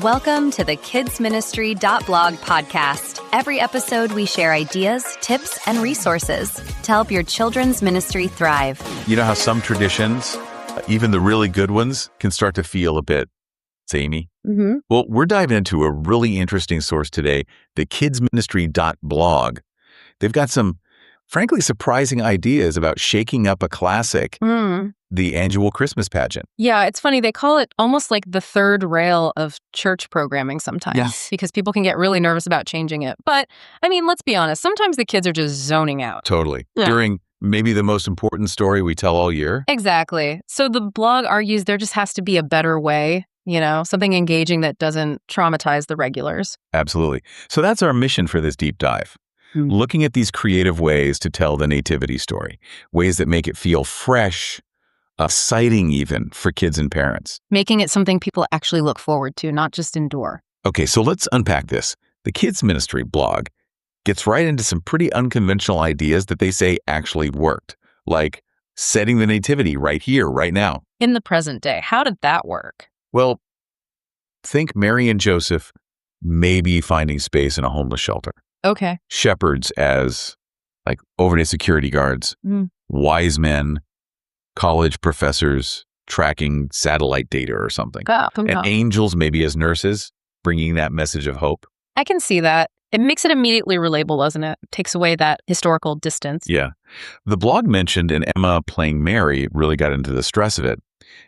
Welcome to the kidsministry.blog podcast. Every episode, we share ideas, tips, and resources to help your children's ministry thrive. You know how some traditions, even the really good ones, can start to feel a bit samey? Mm-hmm. Well, we're diving into a really interesting source today, the kidsministry.blog. They've got some, frankly, surprising ideas about shaking up a classic, the annual Christmas pageant. Yeah, it's funny. They call it almost like the third rail of church programming sometimes because people can get really nervous about changing it. But, I mean, let's be honest. Sometimes the kids are just zoning out. Totally. Yeah. During maybe the most important story we tell all year. Exactly. So the blog argues there just has to be a better way, something engaging that doesn't traumatize the regulars. Absolutely. So that's our mission for this deep dive. Looking at these creative ways to tell the nativity story, ways that make it feel fresh, exciting even for kids and parents. Making it something people actually look forward to, not just endure. Okay, so let's unpack this. The Kids Ministry blog gets right into some pretty unconventional ideas that they say actually worked, like setting the nativity right here, right now. In the present day, how did that work? Well, think Mary and Joseph maybe finding space in a homeless shelter. Okay. Shepherds as like overnight security guards, wise men, college professors tracking satellite data or something, and angels maybe as nurses bringing that message of hope. I can see that. It makes it immediately relatable, doesn't it? It takes away that historical distance. Yeah. The blog mentioned and Emma playing Mary really got into the stress of it.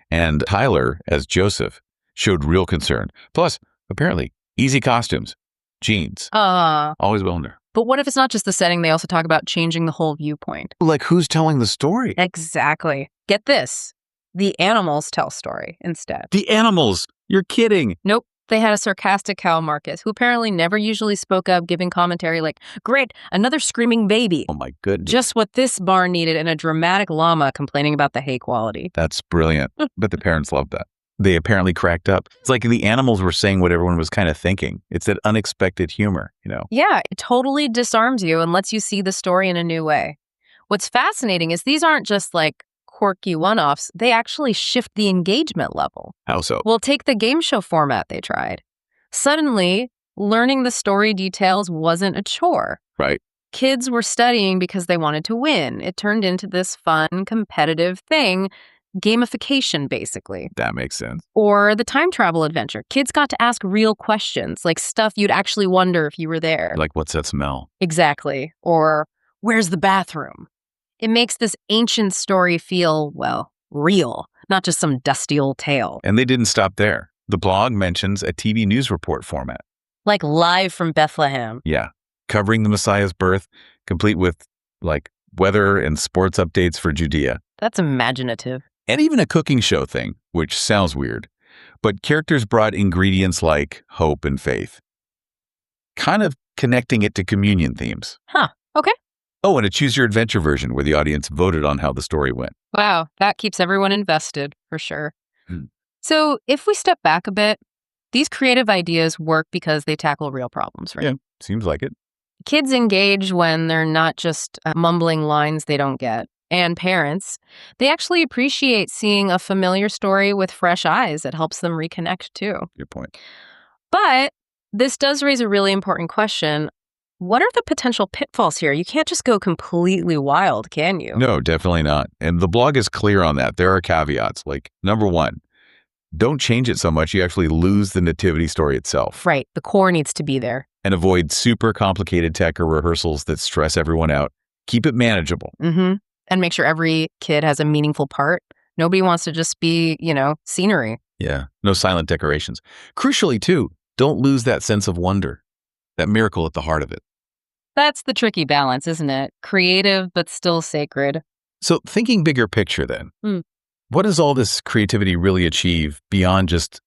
And Tyler as Joseph showed real concern. Plus, apparently, easy costumes, jeans, always well in there. But what if it's not just the setting? They also talk about changing the whole viewpoint. Like who's telling the story? Exactly. Get this. The animals tell story instead. The animals. You're kidding. Nope. They had a sarcastic cow, Marcus, who apparently never usually spoke up, giving commentary like, great, another screaming baby. Oh my goodness. Just what this barn needed, and a dramatic llama complaining about the hay quality. That's brilliant. But the parents loved that. They apparently cracked up. It's like the animals were saying what everyone was kind of thinking. It's that unexpected humor, Yeah, it totally disarms you and lets you see the story in a new way. What's fascinating is these aren't just like quirky one-offs. They actually shift the engagement level. How so? Well, take the game show format they tried. Suddenly, learning the story details wasn't a chore. Right. Kids were studying because they wanted to win. It turned into this fun, competitive thing. Gamification, basically. That makes sense. Or the time travel adventure. Kids got to ask real questions, like stuff you'd actually wonder if you were there. Like, what's that smell? Exactly. Or, where's the bathroom? It makes this ancient story feel, well, real, not just some dusty old tale. And they didn't stop there. The blog mentions a TV news report format. Like live from Bethlehem. Yeah. Covering the Messiah's birth, complete with, like, weather and sports updates for Judea. That's imaginative. And even a cooking show thing, which sounds weird. But characters brought ingredients like hope and faith, kind of connecting it to communion themes. Huh. Okay. Oh, and a Choose Your Adventure version where the audience voted on how the story went. Wow. That keeps everyone invested, for sure. So if we step back a bit, these creative ideas work because they tackle real problems, right? Yeah, seems like it. Kids engage when they're not just mumbling lines they don't get. And parents, they actually appreciate seeing a familiar story with fresh eyes. It helps them reconnect too. Good point. But this does raise a really important question. What are the potential pitfalls here? You can't just go completely wild, can you? No, definitely not. And the blog is clear on that. There are caveats. Like, number one, don't change it so much you actually lose the nativity story itself. Right. The core needs to be there. And avoid super complicated tech or rehearsals that stress everyone out. Keep it manageable. And make sure every kid has a meaningful part. Nobody wants to just be, scenery. Yeah. No silent decorations. Crucially, too, don't lose that sense of wonder, that miracle at the heart of it. That's the tricky balance, isn't it? Creative, but still sacred. So thinking bigger picture then, what does all this creativity really achieve beyond just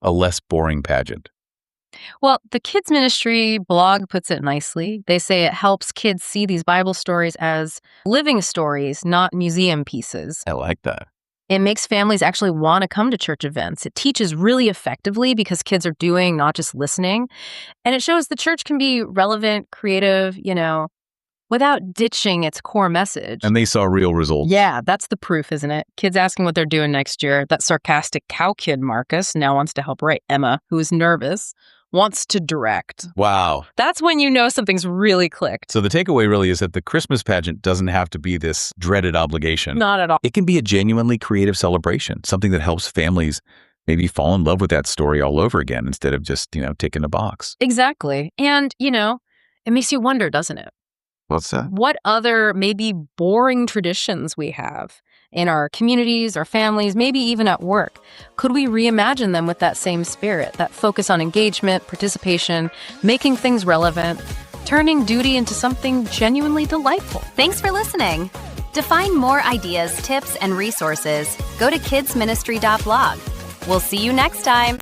a less boring pageant? Well, the Kids Ministry blog puts it nicely. They say it helps kids see these Bible stories as living stories, not museum pieces. I like that. It makes families actually want to come to church events. It teaches really effectively because kids are doing, not just listening. And it shows the church can be relevant, creative, without ditching its core message. And they saw real results. Yeah, that's the proof, isn't it? Kids asking what they're doing next year. That sarcastic cow kid, Marcus, now wants to help write. Emma, who is nervous, wants to direct. Wow. That's when you know something's really clicked. So the takeaway really is that the Christmas pageant doesn't have to be this dreaded obligation. Not at all. It can be a genuinely creative celebration, something that helps families maybe fall in love with that story all over again instead of just, ticking a box. Exactly. And, it makes you wonder, doesn't it? What's that? What other maybe boring traditions we have in our communities, our families, maybe even at work? Could we reimagine them with that same spirit, that focus on engagement, participation, making things relevant, turning duty into something genuinely delightful? Thanks for listening. To find more ideas, tips, and resources, go to kidsministry.blog. We'll see you next time.